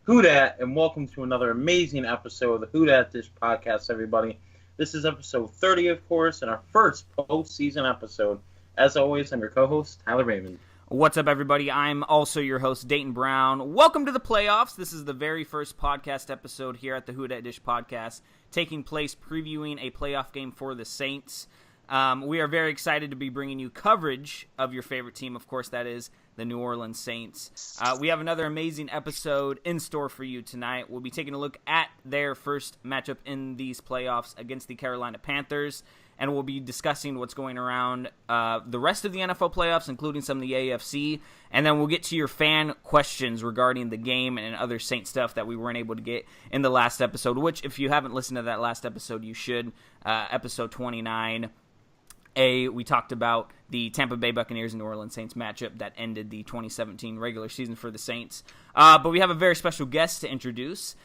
Who Dat, and welcome to another amazing episode of the Who Dat Dish podcast, everybody. This is episode 30, of course, and our first postseason episode. As always, I'm your co-host, Tyler Raymond. What's up, everybody? I'm also your host, Dayton Brown. Welcome to the playoffs. This is the very first podcast episode here at the Who Dat Dish podcast, taking place previewing a playoff game for the Saints. We are very excited to be bringing you coverage of your favorite team. Of course, that is the New Orleans Saints. We have another amazing episode in store for you tonight. We'll be taking a look at their first matchup in these playoffs against the Carolina Panthers, and we'll be discussing what's going around the rest of the NFL playoffs, including some of the AFC, and then we'll get to your fan questions regarding the game and other Saint stuff that we weren't able to get in the last episode, which, if you haven't listened to that last episode, you should. Episode 29. We talked about the Tampa Bay Buccaneers and New Orleans Saints matchup that ended the 2017 regular season for the Saints. But we have a very special guest to introduce.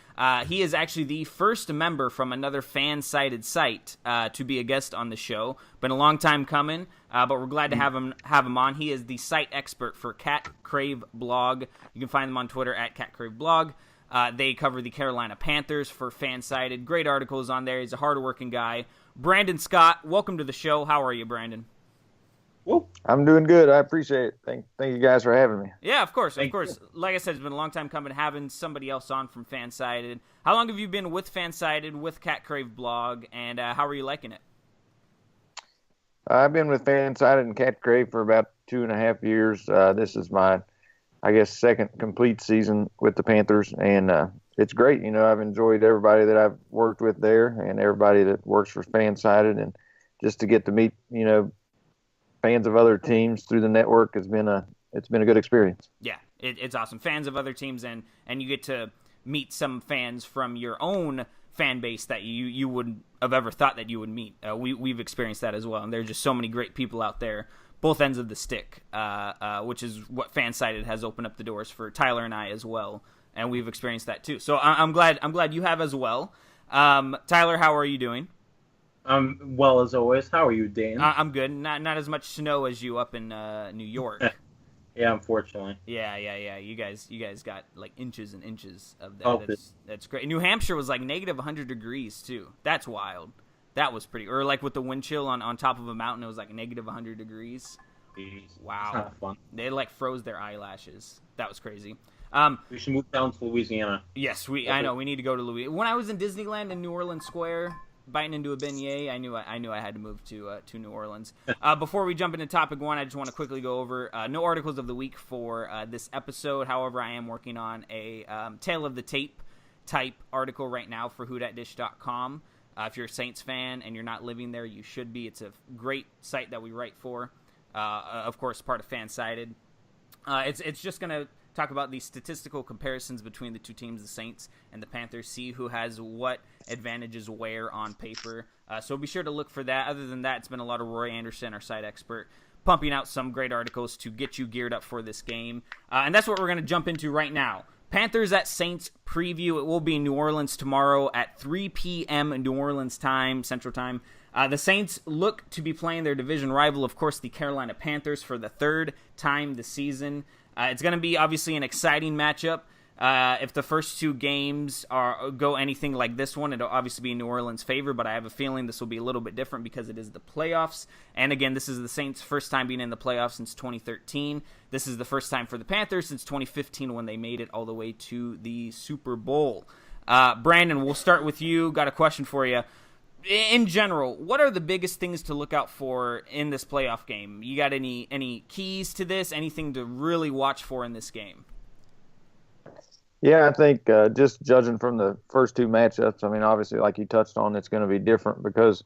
He is actually the first member from another fan-sided site to be a guest on the show. Been a long time coming, but we're glad to have him on. He is the site expert for CatCrave blog. You can find them on Twitter at CatCrave blog. They cover the Carolina Panthers for fan-sided. Great articles on there. He's a hard-working guy. Brandon Scott, welcome to the show. How are you, Brandon? Woo. I'm doing good. I appreciate it. Thank you guys for having me. Yeah, of course. Thank you. Like I said, it's been a long time coming, having somebody else on from Fansided. How long have you been with Fansided, with CatCrave blog, and how are you liking it? I've been with Fansided and CatCrave for about 2.5 years. This is my, second complete season with the Panthers, and it's great. I've enjoyed everybody that I've worked with there and everybody that works for Fansided, and just to get to meet, fans of other teams through the network it's been a good experience. Yeah, it's awesome. Fans of other teams, and you get to meet some fans from your own fan base that you wouldn't have ever thought that you would meet. We've experienced that as well, and there's just so many great people out there, both ends of the stick, which is what Fansided has opened up the doors for Tyler and I as well, and we've experienced that too. So I'm glad you have as well. Tyler, how are you doing? I'm well as always. How are you, Dane? I'm good. Not as much snow as you up in New York. Yeah, unfortunately. Yeah. You guys got like inches and inches of that. Oh, That's great. New Hampshire was like negative 100 degrees too. That's wild. That was pretty. Or like with the wind chill on top of a mountain, it was like negative 100 degrees. Jeez. Wow. It's not fun. They like froze their eyelashes. That was crazy. We should move down to Louisiana. Yes, I know we need to go to Louisiana. When I was in Disneyland in New Orleans Square, biting into a beignet, I knew I had to move to New Orleans. Before we jump into topic one, I just want to quickly go over no articles of the week for this episode. However, I am working on a Tale of the Tape type article right now for whodatdish.com. If you're a Saints fan and you're not living there, you should be. It's a great site that we write for. Of course, part of Fansided. It's just going to talk about the statistical comparisons between the two teams, the Saints and the Panthers, see who has what advantages where on paper. So be sure to look for that. Other than that, it's been a lot of Roy Anderson, our site expert, pumping out some great articles to get you geared up for this game. And that's what we're going to jump into right now. Panthers at Saints preview. It will be in New Orleans tomorrow at 3 p.m. New Orleans time, Central Time. The Saints look to be playing their division rival, of course, the Carolina Panthers, for the third time this season. It's going to be obviously an exciting matchup. If the first two games go anything like this one, it'll obviously be in New Orleans' favor, but I have a feeling this will be a little bit different because it is the playoffs. And again, this is the Saints' first time being in the playoffs since 2013. This is the first time for the Panthers since 2015 when they made it all the way to the Super Bowl. Brandon, we'll start with you. Got a question for you. In general, what are the biggest things to look out for in this playoff game? You got any keys to this? Anything to really watch for in this game? Yeah, I think just judging from the first two matchups, I mean, obviously, like you touched on, it's going to be different because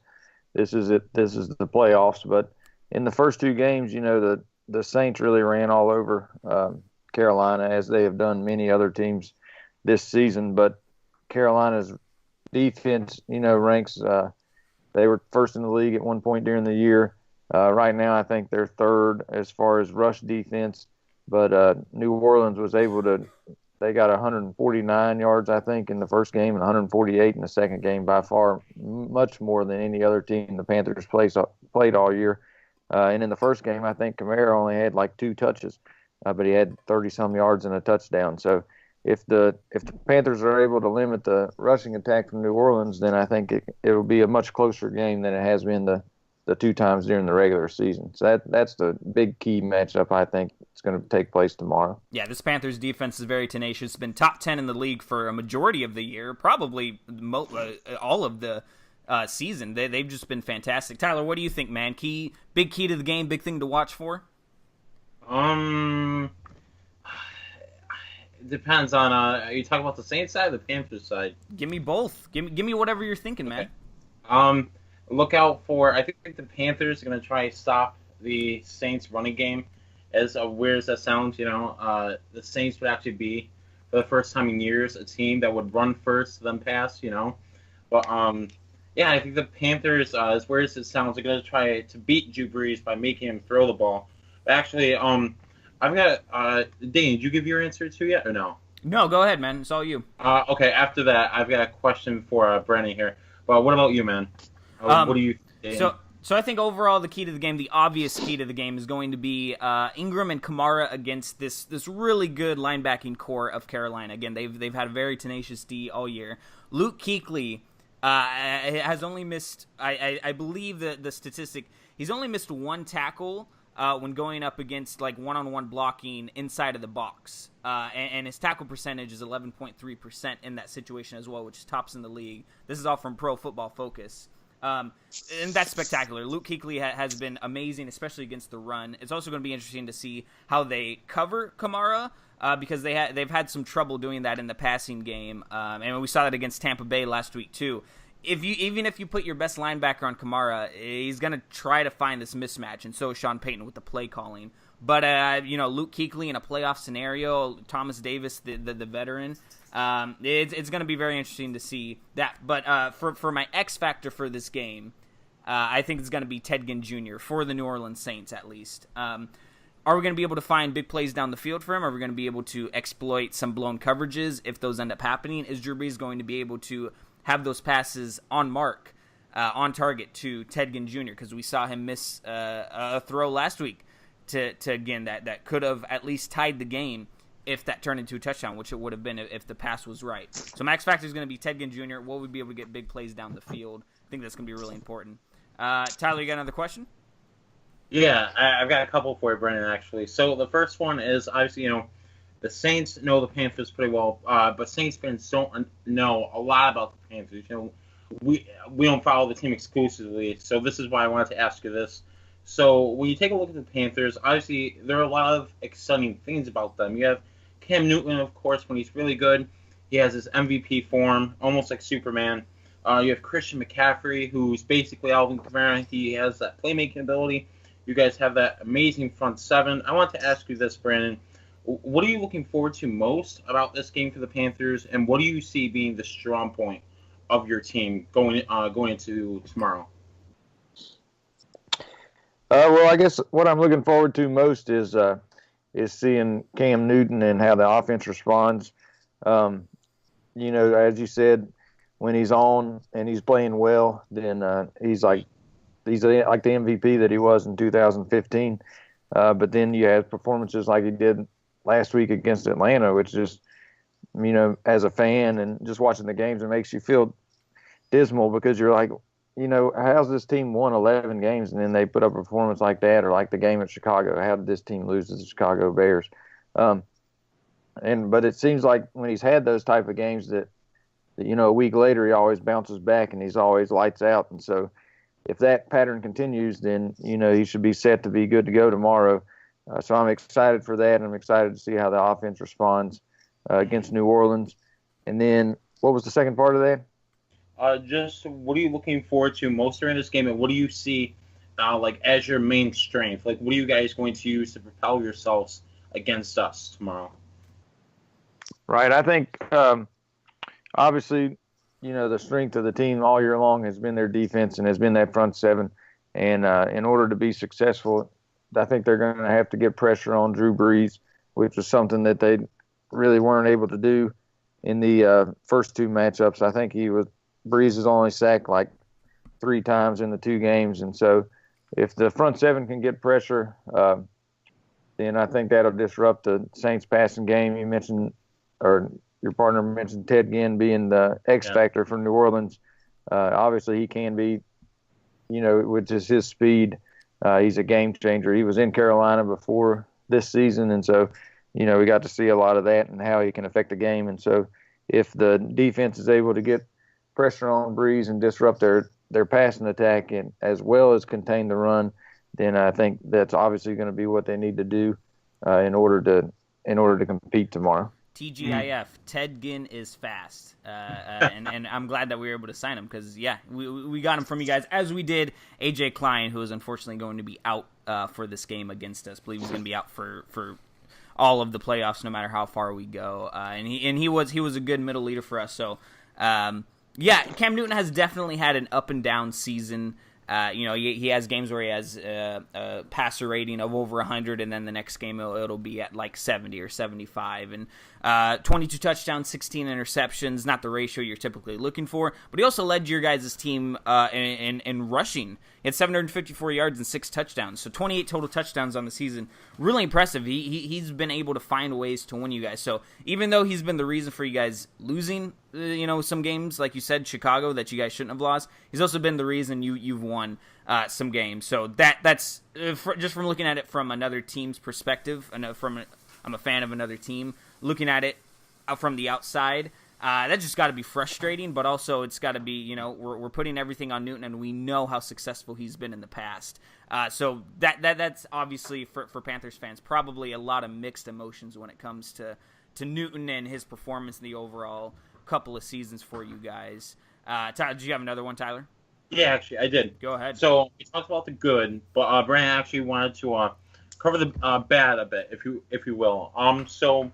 this is it. This is the playoffs. But in the first two games, the Saints really ran all over Carolina, as they have done many other teams this season. But Carolina's defense, ranks. They were first in the league at one point during the year. Right now, I think they're third as far as rush defense. But New Orleans was able to. They got 149 yards, I think, in the first game and 148 in the second game, by far much more than any other team the Panthers played all year. And in the first game, I think Kamara only had like 2 touches, but he had 30-some yards and a touchdown. So if the Panthers are able to limit the rushing attack from New Orleans, then I think it will be a much closer game than it has been the two times during the regular season. So that's the big key matchup I think it's going to take place tomorrow. Yeah, this Panthers defense is very tenacious. It's been top 10 in the league for a majority of the year, probably all of the season. They've just been fantastic. Tyler, what do you think, man? Big key to the game, big thing to watch for? Depends on are you talking about the Saints side or the Panthers side? Give me both. Give me whatever you're thinking, man. Look out for, I think the Panthers are going to try to stop the Saints running game. As weird as that sounds, the Saints would actually be, for the first time in years, a team that would run first, then pass, But, yeah, I think the Panthers, as weird as it sounds, are going to try to beat Drew Brees by making him throw the ball. But actually, I've got, Dane, did you give your answer to yet, or no? No, go ahead, man. It's all you. Okay, after that, I've got a question for Brennan here. But what about you, man? What do you think? So I think overall the key to the game, the obvious key to the game, is going to be Ingram and Kamara against this really good linebacking core of Carolina. Again, they've had a very tenacious D all year. Luke Kuechly has only missed, I believe the statistic, he's only missed one tackle when going up against like one-on-one blocking inside of the box. And his tackle percentage is 11.3% in that situation as well, which tops in the league. This is all from Pro Football Focus. And that's spectacular. Luke Kuechly has been amazing, especially against the run. It's also going to be interesting to see how they cover Kamara because they've had some trouble doing that in the passing game. And we saw that against Tampa Bay last week too. Even if you put your best linebacker on Kamara, he's going to try to find this mismatch, and so is Sean Payton with the play calling. But Luke Kuechly in a playoff scenario, Thomas Davis, the veteran, it's going to be very interesting to see that. But for my X factor for this game, I think it's going to be Ted Ginn Jr. for the New Orleans Saints at least. Are we going to be able to find big plays down the field for him? Are we going to be able to exploit some blown coverages if those end up happening? Is Drew Brees going to be able to have those passes on mark, on target to Ted Ginn Jr.? Because we saw him miss a throw last week to Ginn that could have at least tied the game if that turned into a touchdown, which it would have been if the pass was right. So max factor is going to be Ted Ginn Jr. Will we be able to get big plays down the field? I think that's going to be really important. Tyler, you got another question? Yeah, I've got a couple for you, Brennan, actually. So the first one is, obviously, the Saints know the Panthers pretty well, but Saints fans don't know a lot about the Panthers. We don't follow the team exclusively, so this is why I wanted to ask you this. So when you take a look at the Panthers, obviously there are a lot of exciting things about them. You have Cam Newton, of course, when he's really good. He has his MVP form, almost like Superman. You have Christian McCaffrey, who's basically Alvin Kamara. He has that playmaking ability. You guys have that amazing front seven. I want to ask you this, Brandon. What are you looking forward to most about this game for the Panthers, and what do you see being the strong point of your team going into tomorrow? Well, I guess what I'm looking forward to most is seeing Cam Newton and how the offense responds. As you said, when he's on and he's playing well, then he's like the MVP that he was in 2015. But then you have performances like he did last week against Atlanta, which just, as a fan and just watching the games, it makes you feel dismal because you're like, how's this team won 11 games and then they put up a performance like that, or like the game at Chicago? How did this team lose to the Chicago Bears? But it seems like when he's had those type of games that a week later he always bounces back and he's always lights out. And so if that pattern continues, then, he should be set to be good to go tomorrow. So I'm excited for that. I'm excited to see how the offense responds against New Orleans. And then what was the second part of that? Just what are you looking forward to most during this game, and what do you see as your main strength? Like, what are you guys going to use to propel yourselves against us tomorrow? Right. I think, obviously, the strength of the team all year long has been their defense and has been that front seven. And in order to be successful, I think they're going to have to get pressure on Drew Brees, which was something that they really weren't able to do in the first two matchups. I think Brees has only sacked like 3 times in the 2 games. And so if the front seven can get pressure, then I think that'll disrupt the Saints passing game. You mentioned or your partner mentioned Ted Ginn being the X factor for New Orleans. Obviously, he can be, with just his speed. He's a game changer. He was in Carolina before this season, and so, we got to see a lot of that and how he can affect the game. And so, if the defense is able to get pressure on Breeze and disrupt their passing attack and as well as contain the run, then I think that's obviously going to be what they need to do in order to compete tomorrow. TGIF, Ted Ginn is fast, and I'm glad that we were able to sign him because, we got him from you guys, as we did AJ Klein, who is unfortunately going to be out for this game against us. I believe he's going to be out for all of the playoffs, no matter how far we go. And he was a good middle leader for us. So, Cam Newton has definitely had an up and down season. He has games where he has a passer rating of over 100, and then the next game it'll be at like 70 or 75. And 22 touchdowns, 16 interceptions, not the ratio you're typically looking for. But he also led your guys' team in rushing. He had 754 yards and 6 touchdowns, so 28 total touchdowns on the season. Really impressive. He's been able to find ways to win you guys. So even though he's been the reason for you guys losing, some games, like you said, Chicago, that you guys shouldn't have lost, he's also been the reason you've won some games. So that's just from looking at it from another team's perspective. I'm a fan of another team. Looking at it from the outside, that just got to be frustrating, but also it's got to be, we're putting everything on Newton, and we know how successful he's been in the past. So that's obviously, for Panthers fans, probably a lot of mixed emotions when it comes to Newton and his performance in the overall couple of seasons for you guys. Tyler, did you have another one, Tyler? Yeah, actually, I did. Go ahead. So we talked about the good, but Brandon actually wanted to cover the bad a bit, if you will. So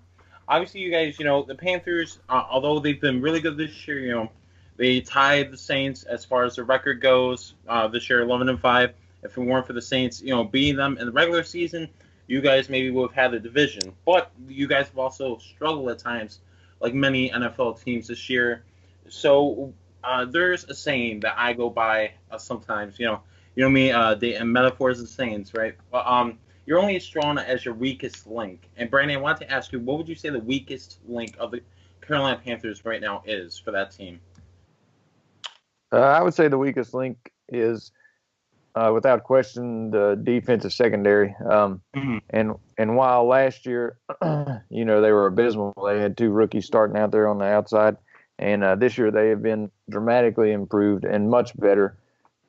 obviously, you guys, the Panthers, although they've been really good this year, they tied the Saints as far as the record goes this year, 11-5. If it weren't for the Saints, beating them in the regular season, you guys maybe would have had the division. But you guys have also struggled at times, like many NFL teams this year. So there's a saying that I go by sometimes. Me, the metaphors and sayings, right? But you're only as strong as your weakest link. And Brandon, I wanted to ask you, what would you say the weakest link of the Carolina Panthers right now is for that team? I would say the weakest link is, without question, the defensive secondary. And while last year, they were abysmal, they had 2 rookies starting out there on the outside. And this year they have been dramatically improved and much better.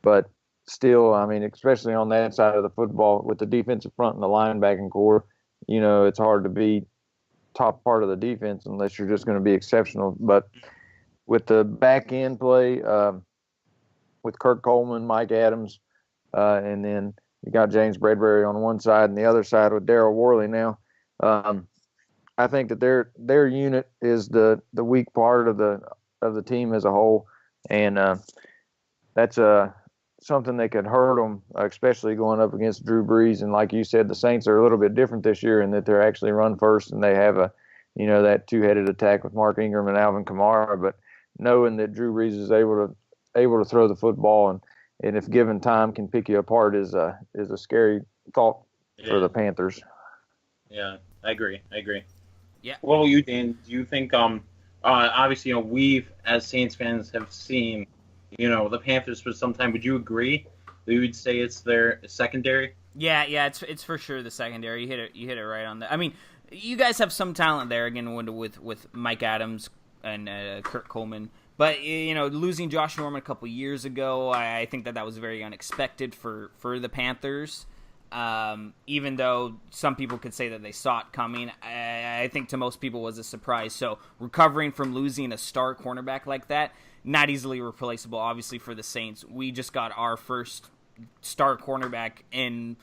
But still, especially on that side of the football with the defensive front and the linebacking core, it's hard to be top part of the defense unless you're just going to be exceptional. But with the back end play, with Kirk Coleman, Mike Adams, and then you got James Bradbury on one side and the other side with Darryl Worley now. I think that their unit is the weak part of the team as a whole, and that's something that could hurt them, especially going up against Drew Brees. And like you said, the Saints are a little bit different this year in that they're actually run first, and they have that 2-headed attack with Mark Ingram and Alvin Kamara. But knowing that Drew Brees is able to throw the football and if given time can pick you apart is a scary thought for the Panthers. Yeah, I agree. Yeah. What about you, Dan? Do you think obviously we've as Saints fans have seen the Panthers for some time? Would you agree that you would say it's their secondary? Yeah, it's for sure the secondary. You hit it right on the. I mean, you guys have some talent there again with Mike Adams and Kirk Coleman, but losing Josh Norman a couple years ago, I think that was very unexpected for the Panthers. Even though some people could say that they saw it coming, I think to most people was a surprise. So recovering from losing a star cornerback like that, not easily replaceable, obviously, for the Saints. We just got our first star cornerback in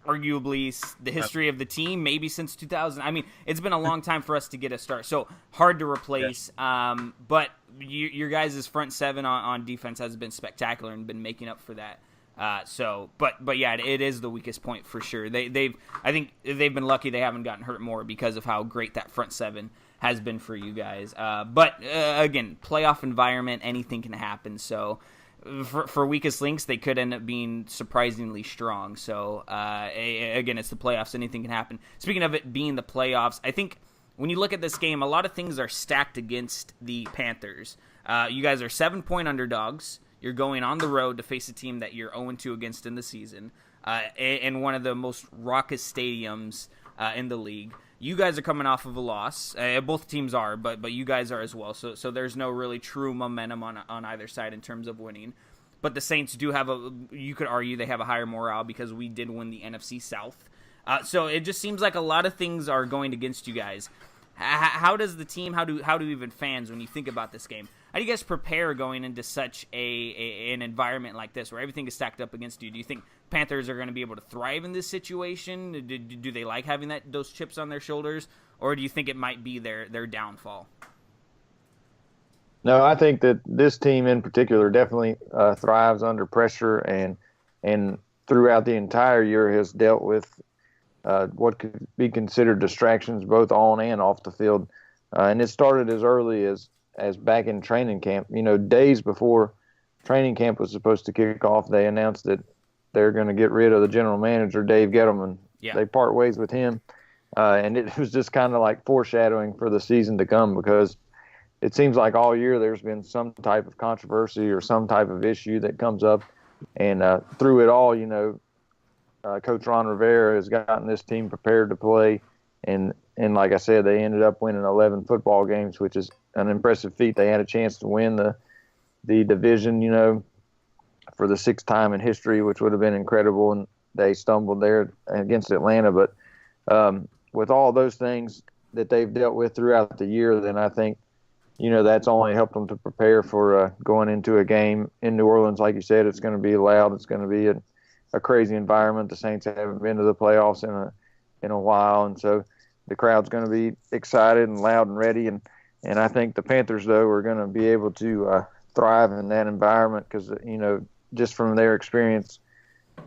arguably the history of the team, maybe since 2000. I mean, it's been a long time for us to get a start. So hard to replace. Yeah. But your guys' front seven on defense has been spectacular and been making up for that. But yeah, it is the weakest point for sure. I think they've been lucky they haven't gotten hurt more because of how great that front seven has been for you guys. But again, playoff environment, anything can happen. So for weakest links, they could end up being surprisingly strong. So again, it's the playoffs, anything can happen. Speaking of it being the playoffs, I think when you look at this game, a lot of things are stacked against the Panthers. You guys are 7-point underdogs. You're going on the road to face a team that you're 0-2 against in the season, in one of the most raucous stadiums in the league. You guys are coming off of a loss. Both teams are, but you guys are as well. So there's no really true momentum on either side in terms of winning. But the Saints do have you could argue they have a higher morale because we did win the NFC South. So it just seems like a lot of things are going against you guys. How does the team, how do even fans, when you think about this game, how do you guys prepare going into such an environment like this where everything is stacked up against you? Do you think Panthers are going to be able to thrive in this situation? Do they like having those chips on their shoulders, or do you think it might be their downfall? No, I think that this team in particular definitely thrives under pressure, and throughout the entire year has dealt with what could be considered distractions both on and off the field. And it started as early as back in training camp. Days before training camp was supposed to kick off, they announced that they're going to get rid of the general manager, Dave Gettleman. Yeah. They part ways with him. And it was just kind of like foreshadowing for the season to come, because it seems like all year there's been some type of controversy or some type of issue that comes up. And through it all, Coach Ron Rivera has gotten this team prepared to play. And like I said, they ended up winning 11 football games, which is an impressive feat. They had a chance to win the division, for the 6th time in history, which would have been incredible. And they stumbled there against Atlanta. But with all those things that they've dealt with throughout the year, then I think, that's only helped them to prepare for going into a game in New Orleans. Like you said, it's going to be loud. It's going to be a crazy environment. The Saints haven't been to the playoffs in a while, and so the crowd's going to be excited and loud and ready. And I think the Panthers, though, are going to be able to thrive in that environment because, just from their experience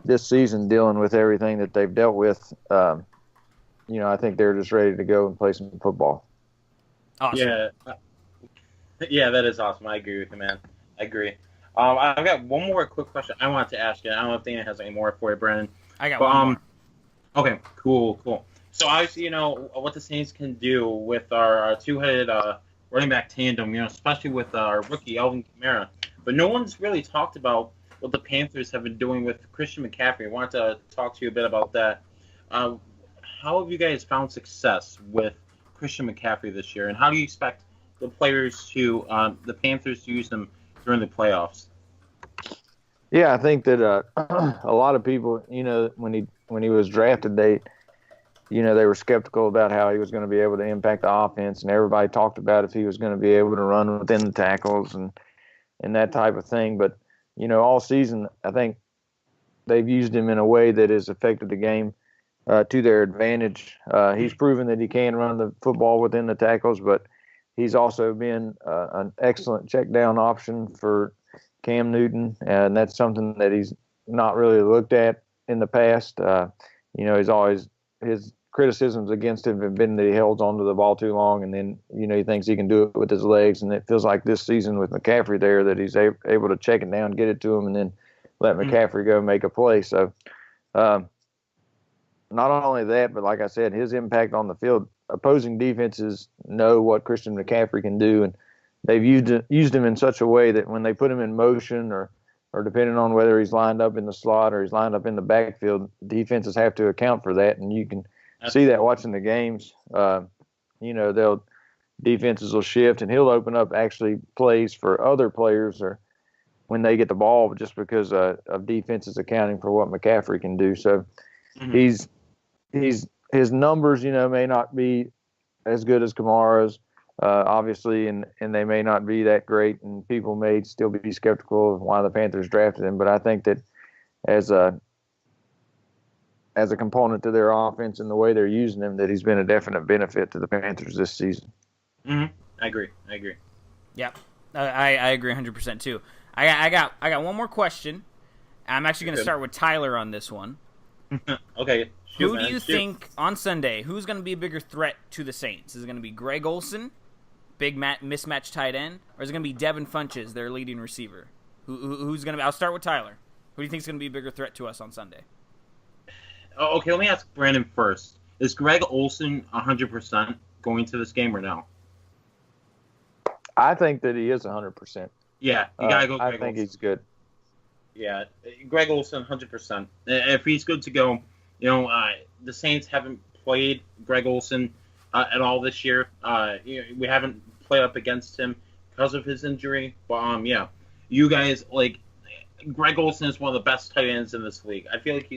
this season dealing with everything that they've dealt with, I think they're just ready to go and play some football. Awesome. Yeah, that is awesome. I agree with you, man. I agree. I've got one more quick question I wanted to ask you. I don't know if Dana has any more for you, Brandon. I got one more. Okay, cool. So obviously, what the Saints can do with our two-headed running back tandem, especially with our rookie Alvin Kamara. But no one's really talked about what the Panthers have been doing with Christian McCaffrey. I wanted to talk to you a bit about that. How have you guys found success with Christian McCaffrey this year, and how do you expect the Panthers to use them during the playoffs? Yeah, I think that a lot of people, when he was drafted, they were skeptical about how he was going to be able to impact the offense, and everybody talked about if he was going to be able to run within the tackles and that type of thing. But all season, I think they've used him in a way that has affected the game to their advantage. He's proven that he can run the football within the tackles, but he's also been an excellent check down option for Cam Newton, and that's something that he's not really looked at in the past. He's always, his criticisms against him have been that he holds onto the ball too long, and then he thinks he can do it with his legs. And it feels like this season with McCaffrey there that he's able to check it down, get it to him, and then let McCaffrey go make a play. So not only that, but like I said, his impact on the field. Opposing defenses know what Christian McCaffrey can do, and they've used him in such a way that when they put him in motion or depending on whether he's lined up in the slot or he's lined up in the backfield, defenses have to account for that, and you can see that watching the games. Defenses will shift, and he'll open up actually plays for other players or when they get the ball just because of defenses accounting for what McCaffrey can do. So he's his numbers, may not be as good as Kamara's, obviously, and they may not be that great, and people may still be skeptical of why the Panthers drafted him. But I think that as a component to their offense and the way they're using him, that he's been a definite benefit to the Panthers this season. I agree. Yeah, I agree 100% too. I got one more question. I'm actually going to start with Tyler on this one. Okay. Who do you think on Sunday, who's going to be a bigger threat to the Saints? Is it going to be Greg Olsen, big mismatch tight end, or is it going to be Devin Funches, their leading receiver? Who's going to be? I'll start with Tyler. Who do you think is going to be a bigger threat to us on Sunday? Okay, let me ask Brandon first. Is Greg Olsen 100%? going to this game or no? I think that he is 100%. Yeah, you gotta go. I think he's good. Yeah, Greg Olsen, 100%. If he's good to go, the Saints haven't played Greg Olsen at all this year. We haven't played up against him because of his injury. But yeah, you guys Greg Olsen is one of the best tight ends in this league. I feel like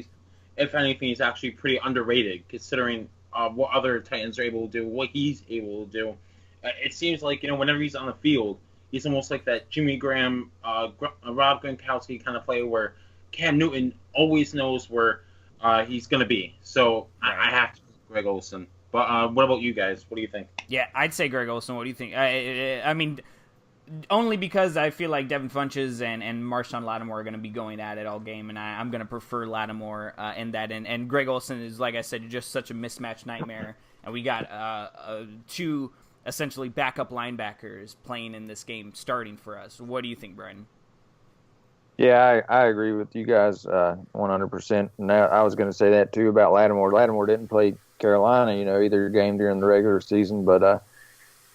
if anything, he's actually pretty underrated considering what other tight ends are able to do, what he's able to do. It seems like whenever he's on the field, he's almost like that Jimmy Graham, Rob Gronkowski kind of player where Cam Newton always knows where he's going to be. So I have to Greg Olsen. But what about you guys? What do you think? Yeah, I'd say Greg Olsen. What do you think? I mean, only because I feel like Devin Funchess and Marshawn Lattimore are going to be going at it all game, and I'm going to prefer Lattimore in that. And Greg Olsen is, like I said, just such a mismatch nightmare. And we got two essentially backup linebackers playing in this game, starting for us. What do you think, Brian? Yeah, I agree with you guys 100%. And I was going to say that too about Lattimore. Lattimore didn't play Carolina, either game during the regular season, but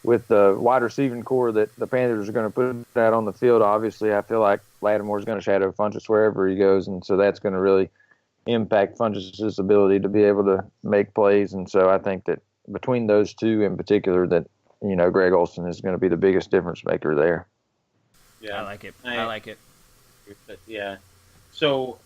with the wide receiving core that the Panthers are going to put out on the field, obviously I feel like Lattimore is going to shadow Funchess wherever he goes, and so that's going to really impact Funchess' ability to be able to make plays. And so I think that between those two in particular, that Greg Olsen is going to be the biggest difference maker there. Yeah, I like it. I like it. Yeah. So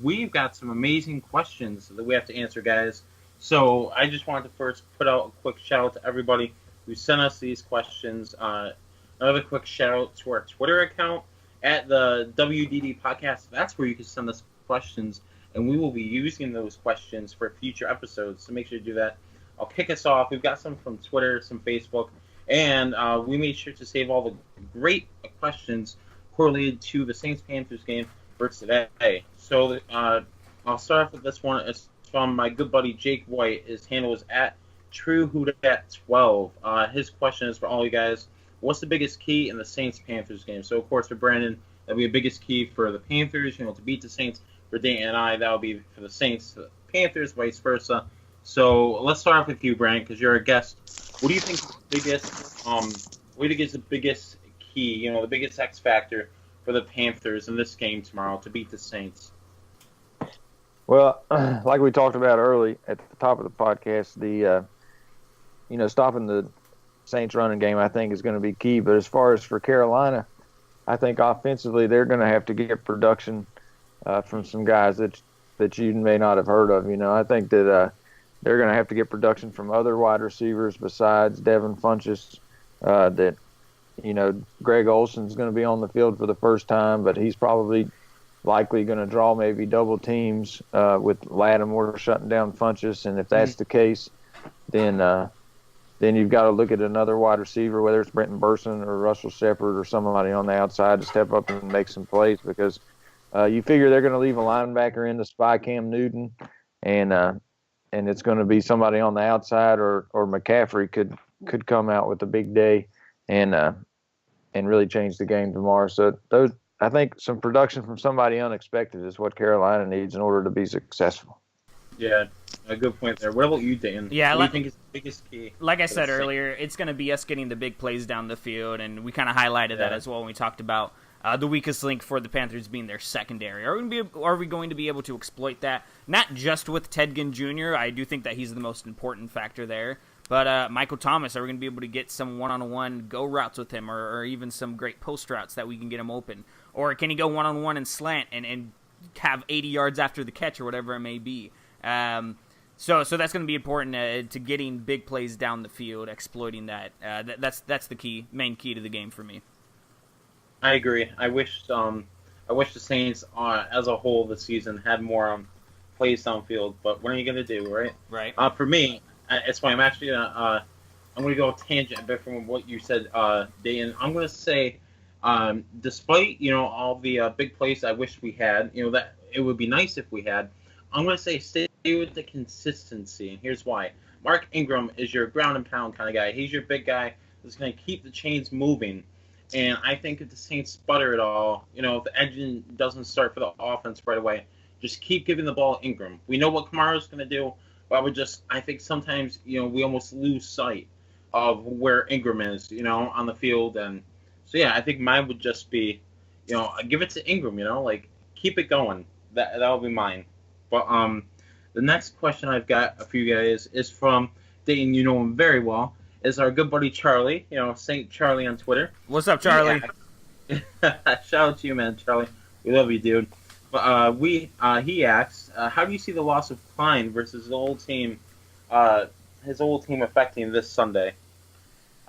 we've got some amazing questions that we have to answer, guys. So I just wanted to first put out a quick shout out to everybody who sent us these questions. Another quick shout out to our Twitter account at the WDD Podcast. That's where you can send us questions, and we will be using those questions for future episodes. So make sure to do that. I'll kick us off. We've got some from Twitter, some Facebook, and we made sure to save all the great questions correlated to the Saints-Panthers game for today. So I'll start off with this one. It's from my good buddy Jake White. His handle is at TrueHoodat12. His question is for all you guys. What's the biggest key in the Saints-Panthers game? So, of course, for Brandon, that'll be a biggest key for the Panthers, to beat the Saints. For Dayton and I, that'll be for the Saints, the Panthers, vice versa. So let's start off with you, Brandon, because you're a guest. What do you think is the biggest key, the biggest X factor for the Panthers in this game tomorrow to beat the Saints? Well, like we talked about early at the top of the podcast, the stopping the Saints running game I think is going to be key. But as far as for Carolina, I think offensively they're going to have to get production from some guys that you may not have heard of. I think that they're going to have to get production from other wide receivers besides Devin Funchess. That Greg Olsen's going to be on the field for the first time, but he's probably likely going to draw maybe double teams with Lattimore shutting down Funchess. And if that's the case, then you've got to look at another wide receiver, whether it's Brenton Burson or Russell Shepard or somebody on the outside to step up and make some plays, because you figure they're going to leave a linebacker in to spy Cam Newton, and it's going to be somebody on the outside, or McCaffrey could come out with a big day and really change the game tomorrow. So I think some production from somebody unexpected is what Carolina needs in order to be successful. Yeah, a good point there. What about you, Dan? Yeah, what do you think is the biggest key? Like I said earlier, it's going to be us getting the big plays down the field, and we kind of highlighted that as well when we talked about the weakest link for the Panthers being their secondary. Are we going to be able to exploit that? Not just with Ted Ginn Jr. I do think that he's the most important factor there. But Michael Thomas, are we going to be able to get some one-on-one go routes with him, or even some great post routes that we can get him open? Or can he go one-on-one and slant and have 80 yards after the catch or whatever it may be? So that's going to be important to getting big plays down the field, exploiting that. That's the main key to the game for me. I agree. I wish the Saints as a whole this season had more plays downfield, but what are you going to do, right? Right. For me, it's funny. I'm actually I'm going to go tangent a bit from what you said, Dayton. I'm going to say, despite all the big plays I wish we had, that it would be nice if we had. I'm going to say stay with the consistency, and here's why. Mark Ingram is your ground and pound kind of guy. He's your big guy that's going to keep the chains moving. And I think if the Saints sputter it all, if the engine doesn't start for the offense right away, just keep giving the ball Ingram. We know what Kamaro's going to do. But I think sometimes, we almost lose sight of where Ingram is, on the field. And so, yeah, I think mine would just be, give it to Ingram, like keep it going. That'll be mine. But the next question I've got for you guys is from Dayton. You know him very well. Is our good buddy Charlie, Saint Charlie on Twitter. What's up, Charlie? Shout out to you, man, Charlie. We love you, dude. But he asks, how do you see the loss of Klein versus his old team affecting this Sunday?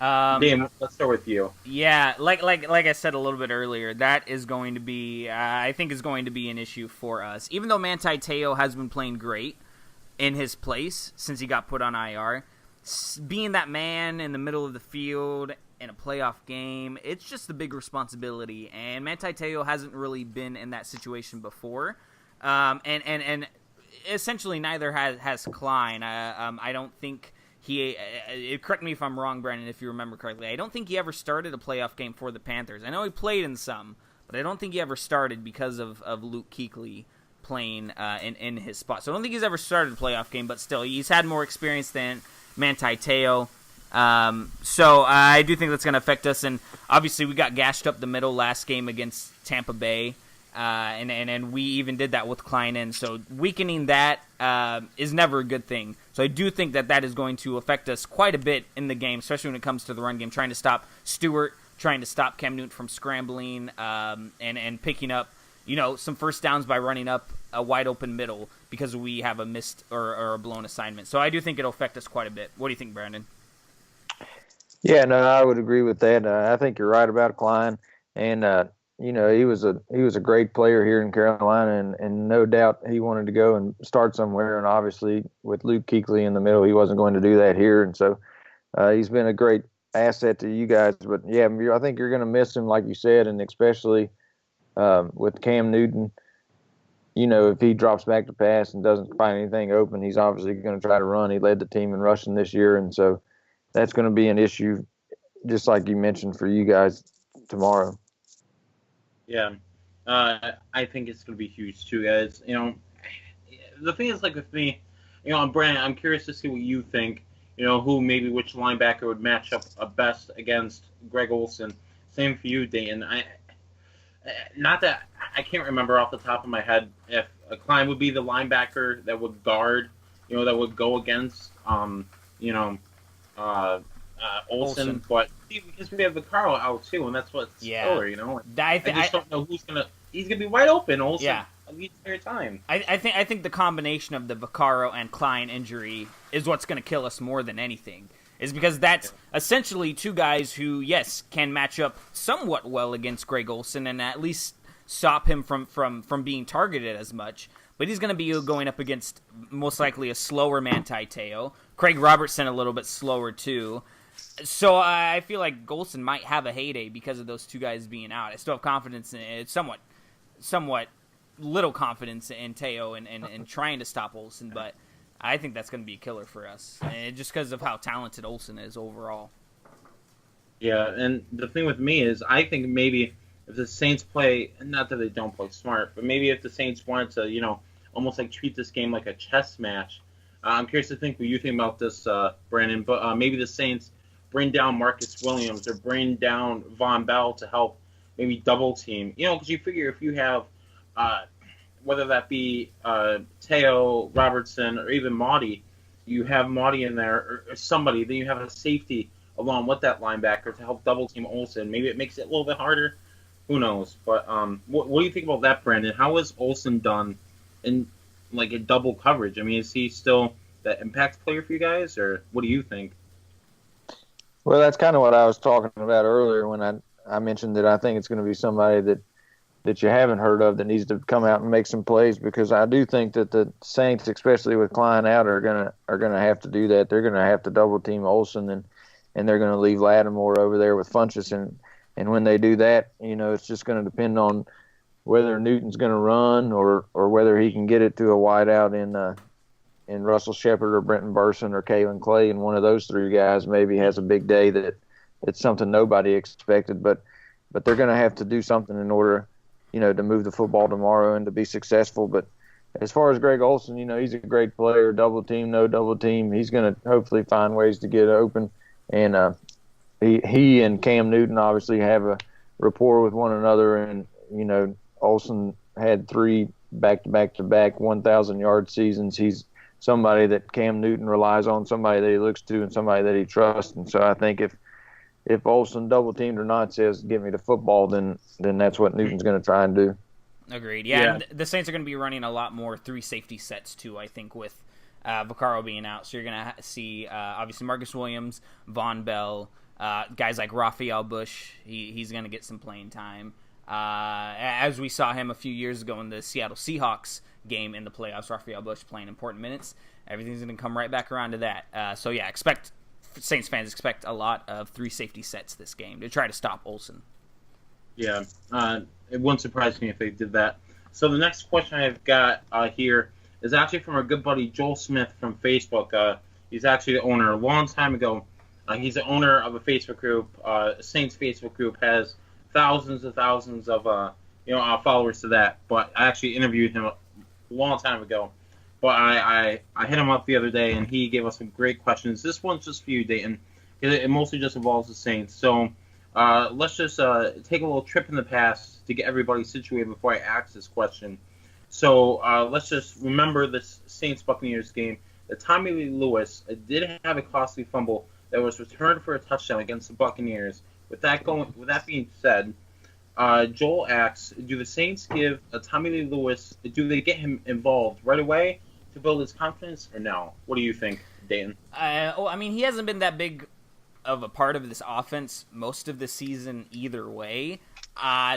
Dan, let's start with you. Yeah, like I said a little bit earlier, that is going to be, I think, is going to be an issue for us. Even though Manti Te'o has been playing great in his place since he got put on IR, being that man in the middle of the field in a playoff game, it's just a big responsibility. And Manti Te'o hasn't really been in that situation before, and essentially neither has Klein. I don't think. Correct me if I'm wrong, Brandon, if you remember correctly. I don't think he ever started a playoff game for the Panthers. I know he played in some, but I don't think he ever started because of Luke Kuechly playing in his spot. So I don't think he's ever started a playoff game, but still, he's had more experience than Manti Te'o. So I do think that's going to affect us. And obviously, we got gashed up the middle last game against Tampa Bay. And we even did that with Klein in. So weakening that is never a good thing. So I do think that is going to affect us quite a bit in the game, especially when it comes to the run game, trying to stop Stewart, trying to stop Cam Newton from scrambling, and picking up, some first downs by running up a wide open middle because we have a missed or a blown assignment. So I do think it'll affect us quite a bit. What do you think, Brandon? Yeah, no, I would agree with that. I think you're right about Klein, and he was a great player here in Carolina, and no doubt he wanted to go and start somewhere. And obviously, with Luke Kuechly in the middle, he wasn't going to do that here. And so he's been a great asset to you guys. But yeah, I think you're going to miss him, like you said, and especially with Cam Newton. If he drops back to pass and doesn't find anything open, he's obviously going to try to run. He led the team in rushing this year, and so that's going to be an issue, just like you mentioned, for you guys tomorrow. Yeah, I think it's going to be huge too, guys. The thing is, like with me, Brandon, I'm curious to see what you think. Which linebacker would match up best against Greg Olsen. Same for you, Dayton. Not that I can't remember off the top of my head if Klein would be the linebacker that would guard, that would go against, Olsen, but because we have the Carl out too, and that's what's slower, I just don't know he's gonna be wide open, Olsen, the entire time. I think the combination of the Vaccaro and Klein injury is what's gonna kill us more than anything. Is because that's essentially two guys who, yes, can match up somewhat well against Greg Olsen and at least stop him from being targeted as much. But he's going to be going up against most likely a slower Manti Te'o. Craig Robertson a little bit slower too. So I feel like Olsen might have a heyday because of those two guys being out. I still have confidence in it, somewhat little confidence in Te'o and trying to stop Olsen, but I think that's going to be a killer for us, and just because of how talented Olsen is overall. Yeah, and the thing with me is I think maybe if the Saints play, not that they don't play smart, but maybe if the Saints wanted to, almost like treat this game like a chess match. I'm curious to think what you think about this, Brandon, but maybe the Saints bring down Marcus Williams or bring down Von Bell to help maybe double team. Because you figure if you have whether that be Te'o, Robertson, or even Maudie, you have Maudie in there or somebody, then you have a safety along with that linebacker to help double team Olsen. Maybe it makes it a little bit harder. Who knows? But what do you think about that, Brandon? How is Olsen done in like a double coverage? I mean, is he still that impact player for you guys, or what do you think? Well, that's kind of what I was talking about earlier when I mentioned that I think it's going to be somebody that you haven't heard of that needs to come out and make some plays, because I do think that the Saints, especially with Klein out, are gonna have to do that. They're gonna have to double team Olsen and they're gonna leave Lattimore over there with Funchess, and when they do that, it's just gonna depend on whether Newton's gonna run or whether he can get it to a wideout in Russell Shepard or Brenton Burson or Kalen Clay, and one of those three guys maybe has a big day that it's something nobody expected, but they're gonna have to do something in order to move the football tomorrow and to be successful. But as far as Greg Olson, he's a great player. Double team, no double team. He's going to hopefully find ways to get open. And he and Cam Newton obviously have a rapport with one another. And, Olson had 3 back-to-back 1,000-yard seasons. He's somebody that Cam Newton relies on, somebody that he looks to, and somebody that he trusts. And so I think if Olson double teamed or not says, "Give me the football," then that's what Newton's going to try and do. Agreed. Yeah, and the Saints are going to be running a lot more 3 safety sets too, I think, with Vaccaro being out. So you're going to see obviously Marcus Williams, Von Bell, guys like Raphael Bush. He's going to get some playing time. As we saw him a few years ago in the Seattle Seahawks game in the playoffs, Raphael Bush playing important minutes. Everything's going to come right back around to that. So yeah, Saints fans expect a lot of 3 safety sets this game to try to stop Olson. Yeah, it wouldn't surprise me if they did that. So the next question I've got here is actually from our good buddy Joel Smith from Facebook. He's actually the owner a long time ago. He's the owner of a Facebook group. Saints Facebook group has thousands of followers to that. But I actually interviewed him a long time ago. But I hit him up the other day, and he gave us some great questions. This one's just for you, Dayton. It mostly just involves the Saints. So let's just take a little trip in the past to get everybody situated before I ask this question. So let's just remember this Saints-Buccaneers game. That Tommy Lee Lewis did have a costly fumble that was returned for a touchdown against the Buccaneers. With that being said, Joel asks, do the Saints give Tommy Lee Lewis, do they get him involved right away to build his confidence, or no? What do you think, Dayton? He hasn't been that big of a part of this offense most of the season either way.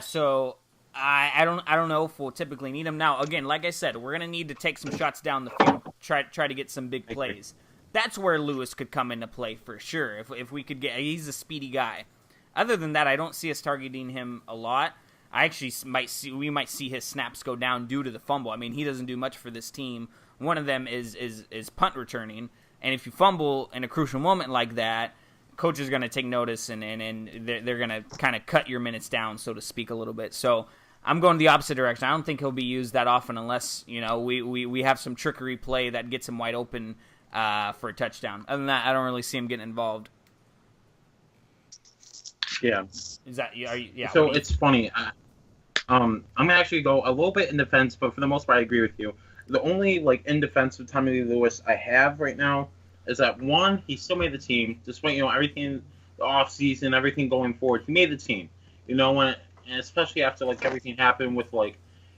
So I don't know if we'll typically need him. Now, again, like I said, we're gonna need to take some shots down the field, try to get some big plays. That's where Lewis could come into play for sure. If we could get, he's a speedy guy. Other than that, I don't see us targeting him a lot. We might see his snaps go down due to the fumble. I mean, he doesn't do much for this team. One of them is punt returning, and if you fumble in a crucial moment like that, coach is going to take notice, and they're going to kind of cut your minutes down, so to speak, a little bit. So I'm going the opposite direction. I don't think he'll be used that often unless we have some trickery play that gets him wide open for a touchdown. Other than that, I don't really see him getting involved. Yeah. Is that yeah? So it's funny. I'm gonna actually go a little bit in defense, but for the most part, I agree with you. The only in defense of Tommy Lee Lewis I have right now is that one, he still made the team despite everything, the off season, everything going forward. He made the team. And especially after everything happened with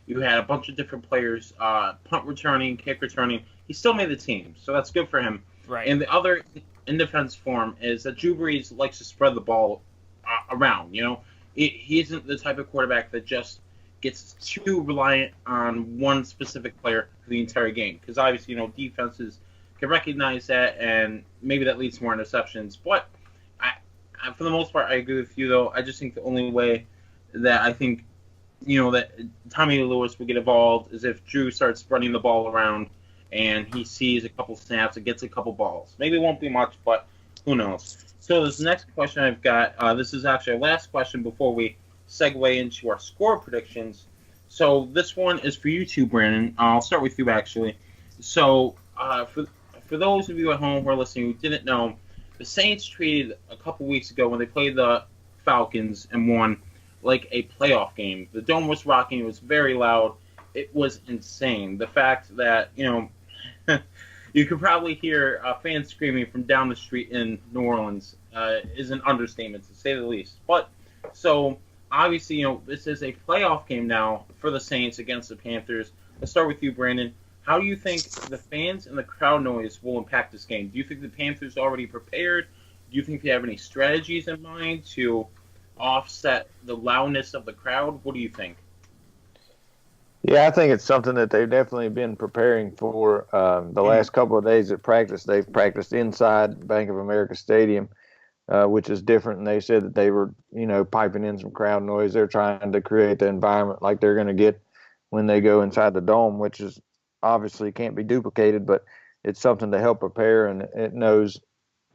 you had a bunch of different players, punt returning, kick returning. He still made the team, so that's good for him. Right. And the other in defense form is that Drew Brees likes to spread the ball around. He isn't the type of quarterback that just gets too reliant on one specific player for the entire game. Because obviously, defenses can recognize that, and maybe that leads to more interceptions. But for the most part, I agree with you, though. I just think the only way that I think, that Tommy Lewis will get involved is if Drew starts spreading the ball around and he sees a couple snaps and gets a couple balls. Maybe it won't be much, but who knows? So this next question I've got, this is actually our last question before we segue into our score predictions. So this one is for you two, Brandon. I'll start with you, actually. So for those of you at home who are listening who didn't know, the Saints treated a couple weeks ago when they played the Falcons and won like a playoff game. The dome was rocking. It was very loud. It was insane. The fact that, you could probably hear fans screaming from down the street in New Orleans is an understatement, to say the least. But, so, obviously, this is a playoff game now for the Saints against the Panthers. Let's start with you, Brandon. How do you think the fans and the crowd noise will impact this game? Do you think the Panthers are already prepared? Do you think they have any strategies in mind to offset the loudness of the crowd? What do you think? Yeah, I think it's something that they've definitely been preparing for the last couple of days at practice. They've practiced inside Bank of America Stadium, which is different. And they said that they were, piping in some crowd noise. They're trying to create the environment like they're going to get when they go inside the dome, which is obviously can't be duplicated, but it's something to help prepare. And it knows,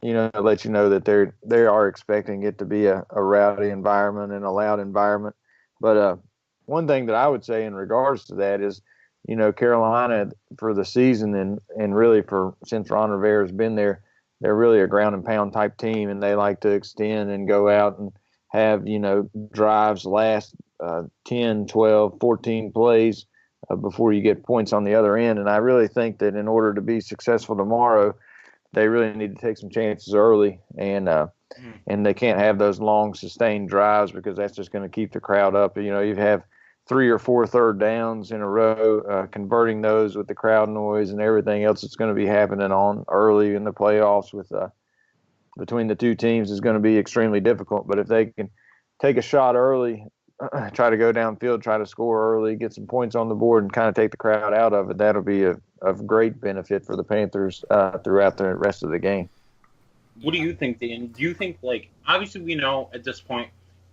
let you know that they are expecting it to be a rowdy environment and a loud environment. But one thing that I would say in regards to that is Carolina for the season and really since Ron Rivera's been there, they're really a ground and pound type team, and they like to extend and go out and have, drives last 10, 12, 14 plays before you get points on the other end. And I really think that in order to be successful tomorrow, they really need to take some chances early, and they can't have those long sustained drives because that's just going to keep the crowd up. You have 3 or 4 third downs in a row, converting those with the crowd noise and everything else that's going to be happening on early in the playoffs with between the two teams is going to be extremely difficult. But if they can take a shot early, try to go downfield, try to score early, get some points on the board, and kind of take the crowd out of it, that'll be of great benefit for the Panthers throughout the rest of the game. What do you think, Dan? Do you think, obviously we know at this point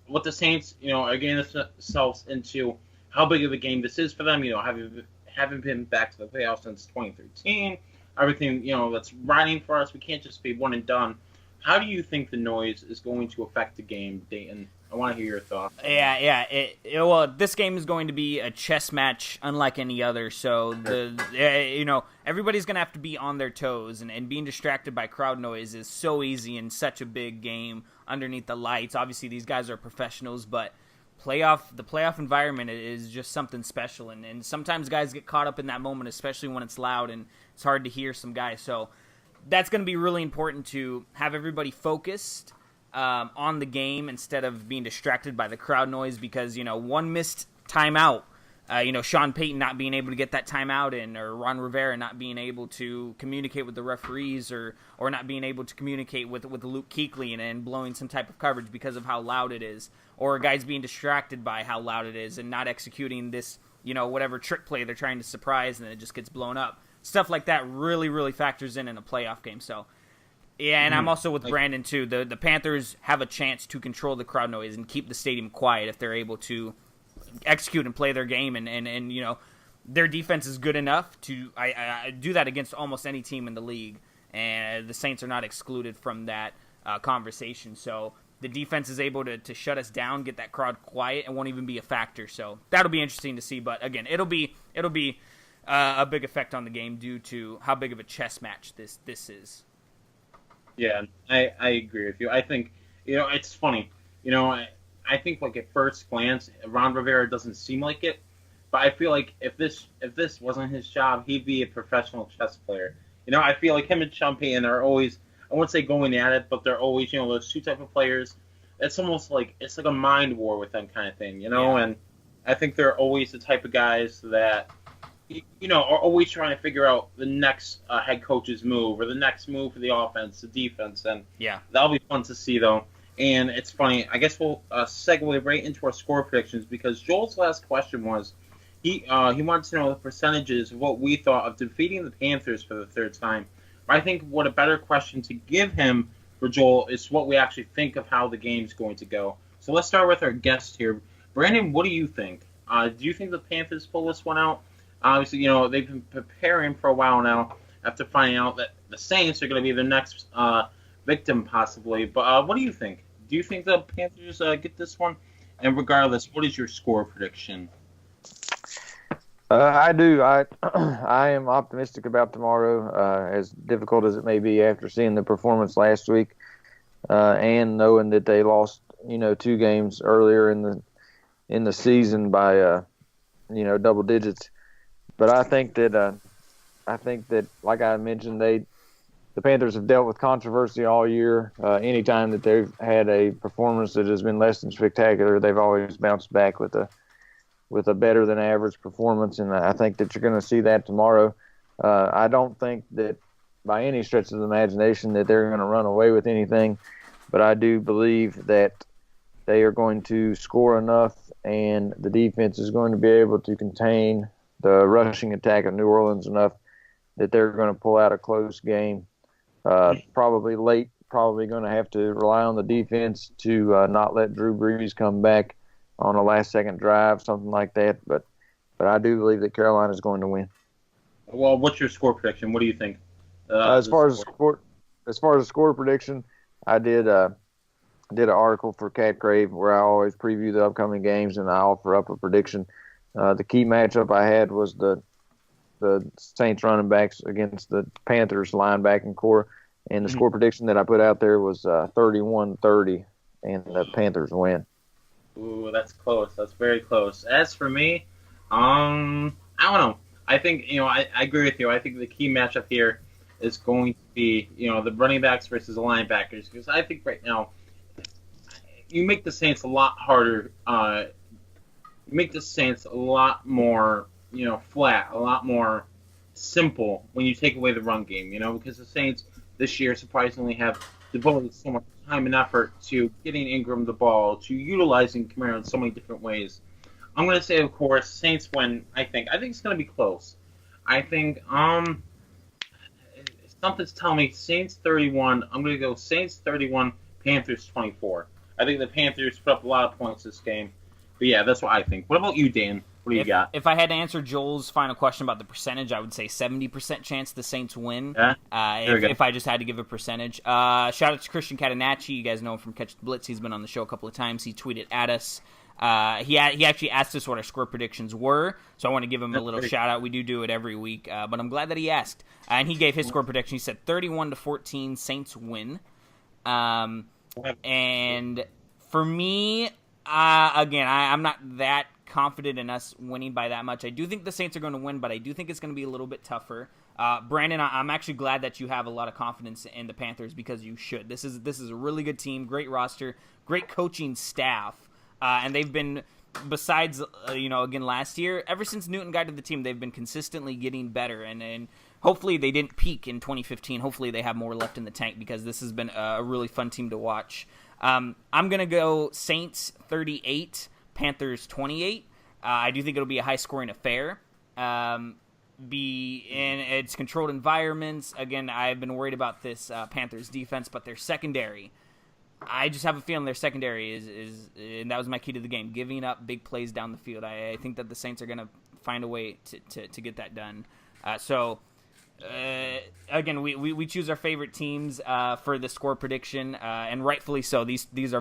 what the Saints, are getting themselves into, how big of a game this is for them, haven't been back to the playoffs since 2013, everything, that's riding for us. We can't just be one and done. How do you think the noise is going to affect the game, Dayton? I want to hear your thoughts. Yeah. Well, this game is going to be a chess match unlike any other. So everybody's going to have to be on their toes, and being distracted by crowd noise is so easy in such a big game underneath the lights. Obviously, these guys are professionals, but the playoff environment is just something special, and sometimes guys get caught up in that moment, especially when it's loud and it's hard to hear some guys. So that's going to be really important to have everybody focused on the game instead of being distracted by the crowd noise, because one missed timeout, Sean Payton not being able to get that timeout in, or Ron Rivera not being able to communicate with the referees, or not being able to communicate with Luke Kuechly and blowing some type of coverage because of how loud it is, or guys being distracted by how loud it is and not executing this whatever trick play they're trying to surprise, and then it just gets blown up. Stuff like that really, really factors in a playoff game. So, yeah, and I'm also with Brandon, too. The Panthers have a chance to control the crowd noise and keep the stadium quiet if they're able to execute and play their game. And their defense is good enough to I do that against almost any team in the league. And the Saints are not excluded from that conversation. So the defense is able to shut us down, get that crowd quiet, and won't even be a factor. So that'll be interesting to see. But, again, it'll be a big effect on the game due to how big of a chess match this is. Yeah, I agree with you. I think, it's funny. I think, at first glance, Ron Rivera doesn't seem like it, but I feel like if this wasn't his job, he'd be a professional chess player. I feel like him and Sean Payton are always, I wouldn't say going at it, but they're always, those two type of players. It's almost like, it's like a mind war with them kind of thing, Yeah. And I think they're always the type of guys that, are always trying to figure out the next head coach's move or the next move for the offense, the defense, and that'll be fun to see, though. And it's funny. I guess we'll segue right into our score predictions, because Joel's last question was he wanted to know the percentages of what we thought of defeating the Panthers for the third time. But I think what a better question to give him for Joel is what we actually think of how the game's going to go. So let's start with our guest here. Brandon, what do you think? Do you think the Panthers pull this one out? Obviously, they've been preparing for a while now after finding out that the Saints are going to be the next victim, possibly. But what do you think? Do you think the Panthers get this one? And regardless, what is your score prediction? I do. I am optimistic about tomorrow, as difficult as it may be after seeing the performance last week and knowing that they lost, 2 games earlier in the season by, double digits. But I think that like I mentioned, the Panthers have dealt with controversy all year. Anytime that they've had a performance that has been less than spectacular, they've always bounced back with a better than average performance, and I think that you're going to see that tomorrow. I don't think that by any stretch of the imagination that they're going to run away with anything, but I do believe that they are going to score enough, and the defense is going to be able to contain the rushing attack of New Orleans enough that they're going to pull out a close game. Probably late, probably going to have to rely on the defense to not let Drew Brees come back on a last-second drive, something like that. But I do believe that Carolina is going to win. Well, what's your score prediction? What do you think? As far as the score prediction, I did an article for CatCrave where I always preview the upcoming games and I offer up a prediction. The key matchup I had was the the Saints running backs against the Panthers linebacking core. And the score prediction that I put out there was 31-30, and the Panthers win. Ooh, that's close. That's very close. As for me, I don't know. I think, I agree with you. I think the key matchup here is going to be, the running backs versus the linebackers. Because I think right now, you make the Saints a lot harder. You make the Saints a lot more, flat, a lot more simple when you take away the run game, because the Saints this year surprisingly have devoted so much time and effort to getting Ingram the ball, to utilizing Kamara in so many different ways. I'm going to say, of course, Saints win, I think. I think it's going to be close. I think, something's telling me Saints 31. I'm going to go Saints 31, Panthers 24. I think the Panthers put up a lot of points this game. But yeah, that's what I think. What about you, Dan? What do you got? If I had to answer Joel's final question about the percentage, I would say 70% chance the Saints win. Yeah? If I just had to give a percentage. Shout out to Christian Catanacci. You guys know him from Catch the Blitz. He's been on the show a couple of times. He tweeted at us. He actually asked us what our score predictions were, so I want to give him a little shout out. We do it every week, but I'm glad that he asked. And he gave his score prediction. He said 31-14, Saints win. And for me, again, I'm not that confident in us winning by that much. I do think the Saints are going to win, but I do think it's going to be a little bit tougher. Brandon, I'm actually glad that you have a lot of confidence in the Panthers because you should. This is a really good team, great roster, great coaching staff, and they've been, besides again last year, ever since Newton got to the team, they've been consistently getting better, and hopefully they didn't peak in 2015. Hopefully they have more left in the tank because this has been a really fun team to watch. I'm gonna go Saints 38. Panthers 28. I do think it'll be a high-scoring affair. Be in its controlled environments. Again, I've been worried about this Panthers defense, but their secondary, I just have a feeling their secondary is and that was my key to the game, giving up big plays down the field. I think that the Saints are going to find a way to get that done. Again, we choose our favorite teams for the score prediction, and rightfully so. These are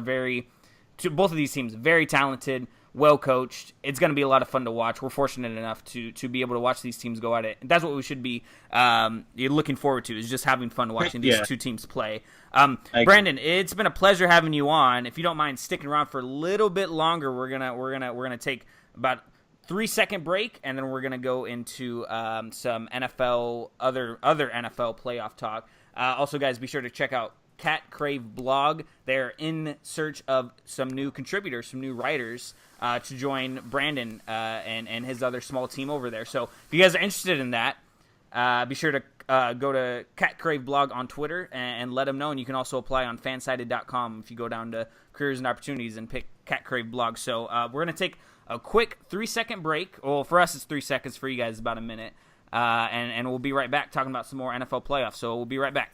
both of these teams very talented, well coached. It's going to be a lot of fun to watch. We're fortunate enough to be able to watch these teams go at it. That's what we should be looking forward to, is just having fun watching these two teams play. Brandon, it's been a pleasure having you on. If you don't mind sticking around for a little bit longer, we're gonna take about 3-second break, and then we're gonna go into some NFL other NFL playoff talk. Also, guys, be sure to check out CatCrave blog. They're in search of some new contributors, some new writers to join Brandon and his other small team over there. So if you guys are interested in that, be sure to go to CatCrave blog on Twitter and let them know. And you can also apply on fansided.com if you go down to careers and opportunities and pick CatCrave blog. So we're going to take a quick 3-second break. Well, for us, it's 3 seconds. For you guys, it's about a minute. And we'll be right back talking about some more NFL playoffs. So we'll be right back.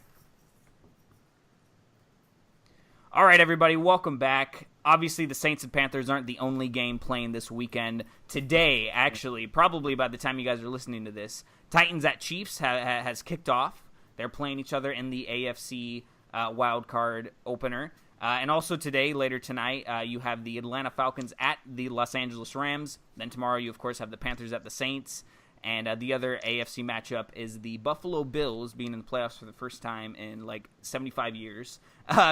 All right, everybody, welcome back. Obviously, the Saints and Panthers aren't the only game playing this weekend. Today, actually, probably by the time you guys are listening to this, Titans at Chiefs has kicked off. They're playing each other in the AFC wildcard opener. And also today, later tonight, you have the Atlanta Falcons at the Los Angeles Rams. Then tomorrow, you, of course, have the Panthers at the Saints. And the other AFC matchup is the Buffalo Bills being in the playoffs for the first time in like 75 years,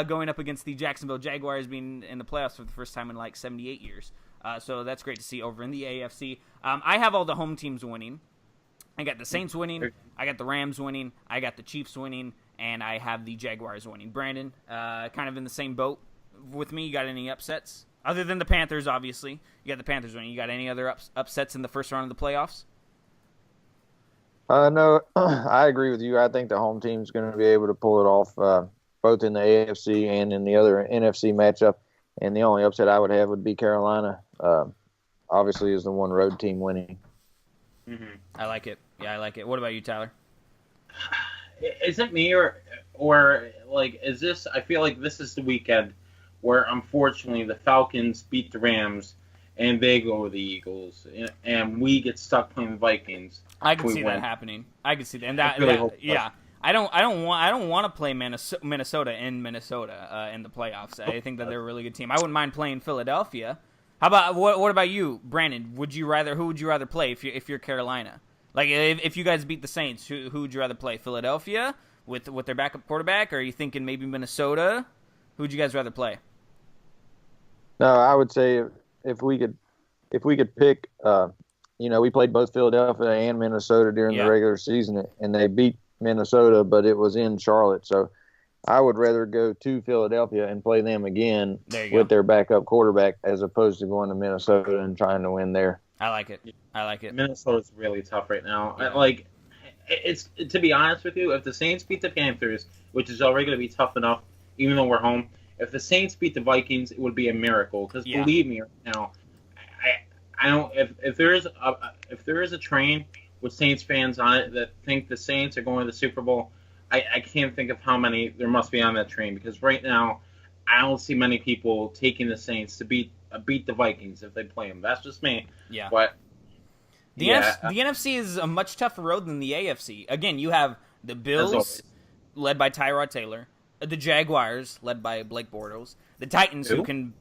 going up against the Jacksonville Jaguars being in the playoffs for the first time in like 78 years. So that's great to see over in the AFC. I have all the home teams winning. I got the Saints winning, I got the Rams winning, I got the Chiefs winning, and I have the Jaguars winning. Brandon, kind of in the same boat with me. You got any upsets? Other than the Panthers, obviously. You got the Panthers winning. You got any other upsets in the first round of the playoffs? No, I agree with you. I think the home team's going to be able to pull it off, both in the AFC and in the other NFC matchup. And the only upset I would have would be Carolina. Obviously, is the one road team winning. Mm-hmm. I like it. Yeah, I like it. What about you, Tyler? Is it me or like is this? I feel like this is the weekend where unfortunately the Falcons beat the Rams and they go with the Eagles, and we get stuck playing the Vikings. I can see that happening. I can see that, and that yeah. I don't want to play Minnesota in Minnesota in the playoffs. I think that they're a really good team. I wouldn't mind playing Philadelphia. How about what about you, Brandon? Who would you rather play if you're Carolina? Like, if you guys beat the Saints, who would you rather play? Philadelphia with their backup quarterback, or are you thinking maybe Minnesota? Who would you guys rather play? No, I would say if we could pick, we played both Philadelphia and Minnesota during the regular season, and they beat Minnesota, but it was in Charlotte. So I would rather go to Philadelphia and play them again with their backup quarterback as opposed to going to Minnesota and trying to win there. I like it. Minnesota's really tough right now. Yeah. It's to be honest with you, if the Saints beat the Panthers, which is already going to be tough enough, even though we're home, if the Saints beat the Vikings, it would be a miracle. Because believe me, right now, I don't. If there is a train with Saints fans on it that think the Saints are going to the Super Bowl, I can't think of how many there must be on that train. Because right now, I don't see many people taking the Saints to beat the Vikings if they play them. That's just me. Yeah. But the NFC is a much tougher road than the AFC. Again, you have the Bills, led by Tyrod Taylor, the Jaguars, led by Blake Bortles, the Titans, who can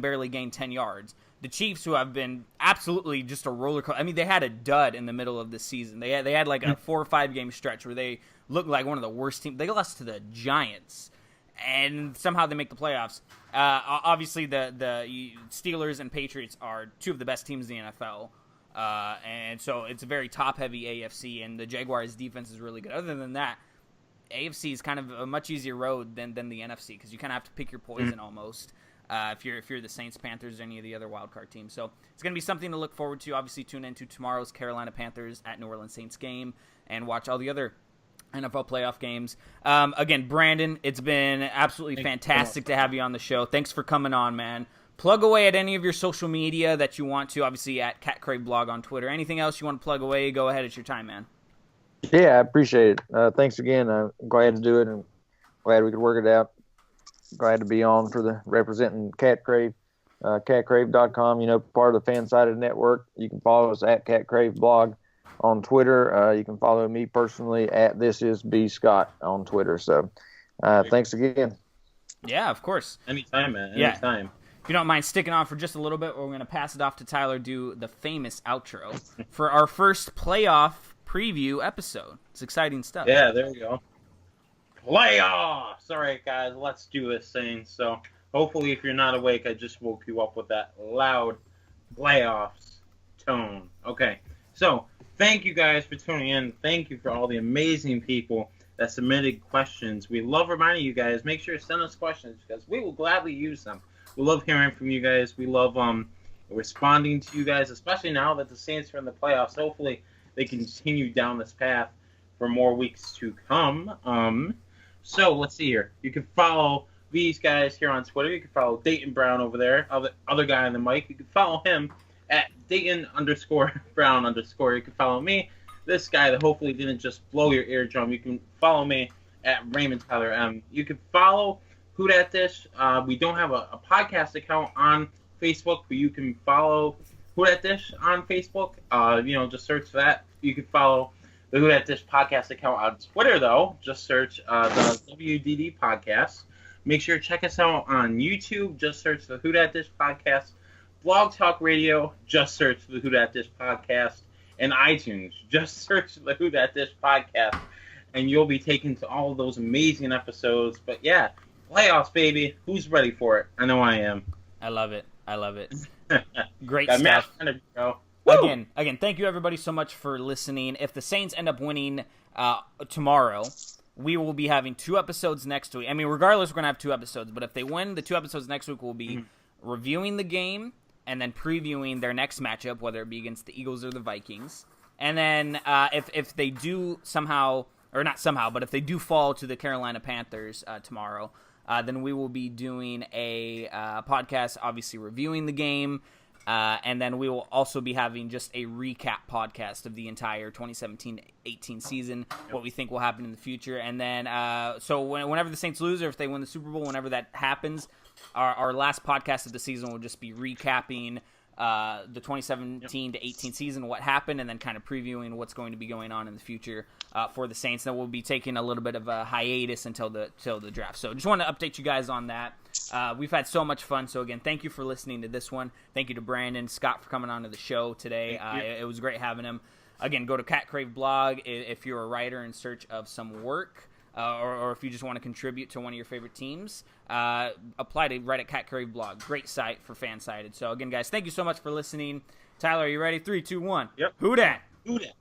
barely gain 10 yards, the Chiefs, who have been absolutely just a roller coaster. I mean, they had a dud in the middle of this season. They had like a 4 or 5 game stretch where they looked like one of the worst teams. They lost to the Giants, and somehow they make the playoffs. Obviously, the Steelers and Patriots are two of the best teams in the NFL, and so it's a very top-heavy AFC, and the Jaguars' defense is really good. Other than that, AFC is kind of a much easier road than the NFC because you kind of have to pick your poison almost if you're the Saints, Panthers, or any of the other wildcard teams. So it's going to be something to look forward to. Obviously, tune into tomorrow's Carolina Panthers at New Orleans Saints game and watch all the other NFL playoff games. Again, Brandon, it's been absolutely fantastic to have you on the show. Thanks for coming on, man. Plug away at any of your social media that you want to, obviously at CatCrave blog on Twitter. Anything else you want to plug away, go ahead. It's your time, man. Yeah, I appreciate it. Thanks again. I'm glad to do it and glad we could work it out. Glad to be on for the representing CatCrave, catcrave.com, part of the Fansided Network. You can follow us at CatCrave blog on Twitter. You can follow me personally at thisisbscott on Twitter. So thanks again. Yeah, of course. Anytime, man. Anytime. If you don't mind sticking on for just a little bit, we're going to pass it off to Tyler, do the famous outro for our first playoff preview episode. It's exciting stuff. Yeah, there we go. Playoffs! All right, guys, let's do this thing. So hopefully if you're not awake, I just woke you up with that loud playoffs tone. Okay, so thank you guys for tuning in. Thank you for all the amazing people that submitted questions. We love reminding you guys, make sure to send us questions because we will gladly use them. We love hearing from you guys. We love responding to you guys, especially now that the Saints are in the playoffs. Hopefully they continue down this path for more weeks to come. So let's see here. You can follow these guys here on Twitter. You can follow Dayton Brown over there, other guy on the mic. You can follow him at Dayton_Brown_. You can follow me, this guy that hopefully didn't just blow your eardrum. You can follow me at Raymond Tyler M. You can follow Who Dat Dish. We don't have a podcast account on Facebook, but you can follow Who Dat Dish on Facebook. Just search for that. You can follow the Who Dat Dish podcast account on Twitter, though. Just search the WDD podcast. Make sure to check us out on YouTube. Just search the Who Dat Dish podcast. Blog Talk Radio. Just search the Who Dat Dish podcast. And iTunes. Just search the Who Dat Dish podcast. And you'll be taken to all of those amazing episodes. But yeah, playoffs, baby. Who's ready for it? I know I am. I love it. Great stuff. Again, thank you everybody so much for listening. If the Saints end up winning tomorrow, we will be having 2 episodes next week. I mean, regardless, we're going to have 2 episodes. But if they win, the 2 episodes next week will be reviewing the game and then previewing their next matchup, whether it be against the Eagles or the Vikings. And then if they do somehow, or not somehow, but if they do fall to the Carolina Panthers tomorrow, then we will be doing a podcast, obviously reviewing the game, and then we will also be having just a recap podcast of the entire 2017-18 season, what we think will happen in the future. And then, so whenever the Saints lose or if they win the Super Bowl, whenever that happens, our last podcast of the season will just be recapping the 2017-18 season, what happened, and then kind of previewing what's going to be going on in the future for the Saints. Then we'll be taking a little bit of a hiatus until the draft. So just want to update you guys on that. We've had so much fun. So again, thank you for listening to this one. Thank you to Brandon, Scott for coming on to the show today. It was great having him. Again, go to CatCrave blog if you're a writer in search of some work. Or if you just want to contribute to one of your favorite teams, apply to write at CatCrave blog. Great site for Fansided. So again, guys, thank you so much for listening. Tyler, are you ready? 3, 2, 1. Yep. Who dat? Who dat?